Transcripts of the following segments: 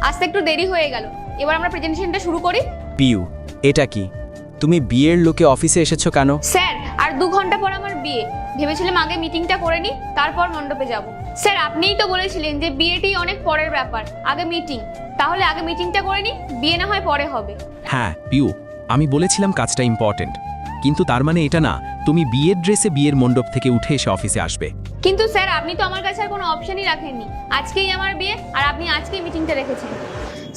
আসতে একটু দেরি হয়ে গেল। এবার আমরা প্রেজেন্টেশনটা শুরু করি। পিউ, এটা কি? তুমি বিয়ের লোকে অফিসে এসেছো কেন? স্যার, আর 2 ঘন্টা পর আমার বিয়ে। ভেবেছিলাম আগে মিটিংটা করে নিই, তারপর মণ্ডপে যাব। স্যার, আপনিই তো বলেছিলেন যে বিয়েটি অনেক পরের ব্যাপার, আগে মিটিং। তাহলে আগে মিটিংটা করে নিই, বিয়ে না হয় পরে হবে। হ্যাঁ পিউ, আমি বলেছিলাম কাজটা ইম্পর্টেন্ট, কিন্তু তার মানে এটা না তুমি বিয়ের ড্রেসে বিয়ের মণ্ডপ থেকে উঠে এসে অফিসে আসবে। কিন্তু স্যার, আপনি তো আমার কাছে আর কোনো অপশনই রাখেননি। আজকেই আমার বিয়ে, আর আপনি আজকেই মিটিংটা রেখেছেন।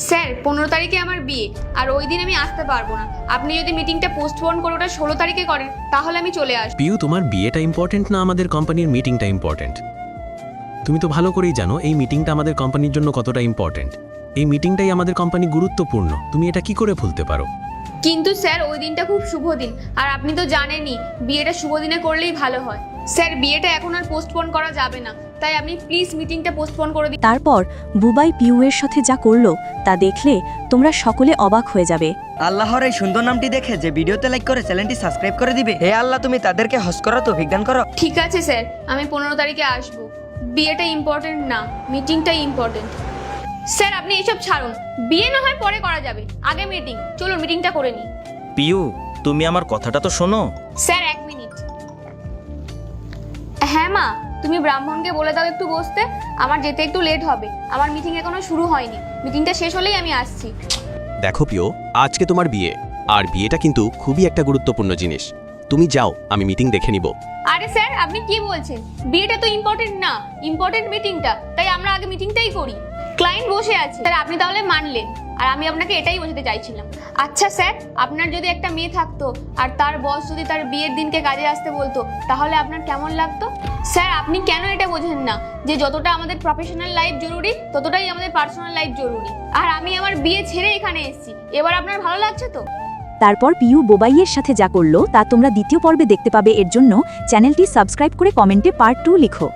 স্যার, 15 তারিখে আমার বিয়ে, আর ওই দিন আমি আসতে পারবো না। আপনি যদি মিটিংটা পোস্টপোন করে ওটা 16 তারিখে করেন, তাহলে আমি চলে আসবো। পিউ, তোমার বিয়েটা ইম্পর্টেন্ট না আমাদের কোম্পানির মিটিংটা ইম্পর্টেন্ট? তুমি তো ভালো করেই জানো এই মিটিংটা আমাদের কোম্পানির জন্য কতটা ইম্পর্টেন্ট। এই মিটিংটাই আমাদের কোম্পানি গুরুত্বপূর্ণ, তুমি এটা কি করে ভুলতে পারো? কিন্তু স্যার, ওই দিনটা খুব শুভ দিন, আর আপনি তো জানেনই বিয়েটা শুভ দিনে করলেই ভালো হয়। স্যার, বিয়েটা এখন আর পোস্টপোন করা যাবে না, তাই আপনি প্লিজ মিটিংটা পোস্টপোন করে দিন। তারপর বুবাই পিউয়ের সাথে যা করলো তা দেখলে তোমরা সকলে অবাক হয়ে যাবে। আল্লাহর এই সুন্দর নামটি দেখে যে ভিডিওতে লাইক করে চ্যানেলটি সাবস্ক্রাইব করে দিবে। হে আল্লাহ, তুমি তাদেরকে হজ করা তো বিজ্ঞান করো। ঠিক আছে স্যার, আমি 15 তারিখে আসবো। বিয়েটা ইম্পর্টেন্ট না, মিটিংটাই ইম্পর্টেন্ট। স্যার, আপনি এসব ছাড়ুন, বিয়ে না হয় পরে করা যাবে, আগে মিটিং। চলুন মিটিংটা করে নিই। পিউ, তুমি আমার কথাটা তো শোনো। Sir, 1 minute. হ্যাঁ মা, তুমি ব্রাহ্মণকে বলে দাও একটু বসতে। আমার যেতে একটু লেট হবে, আমার মিটিং এখনো শুরু হয়নি। মিটিংটা শেষ হলেই আমি আসছি। দেখো পিও, আজকে তোমার বিয়ে, আর বিয়েটা কিন্তু খুবই একটা গুরুত্বপূর্ণ জিনিস। তুমি যাও, আমি মিটিং দেখে নিব। আরে স্যার, আপনি কি বলছেন? বিয়েটা তো ইম্পর্টেন্ট না, ইম্পর্টেন্ট মিটিংটা। তাই আমরা আগে মিটিংটাই করি। ক্লায়েন্ট বসে আছে স্যার, আপনি তাহলে মানলেন, আর আমি আপনাকে এটাই বোঝাতে চাইছিলাম। আচ্ছা স্যার, আপনার যদি একটা মেয়ে থাকতো আর তার বস যদি তার বিয়ের দিনকে কাজে আসতে বলতো, তাহলে আপনার কেমন লাগতো? স্যার, আপনি কেন এটা বোঝেন না যে যতটা আমাদের প্রফেশনাল লাইফ জরুরি, ততটাই আমাদের পার্সোনাল লাইফ জরুরি। আর আমি আমার বিয়ে ছেড়ে এখানে এসেছি, এবার আপনার ভালো লাগছে তো? তারপর পিউ বোবাইয়ের সাথে যা করলো তা তোমরা দ্বিতীয় পর্বে দেখতে পাবে। এর জন্য চ্যানেলটি সাবস্ক্রাইব করে কমেন্টে পার্ট 2 লিখো।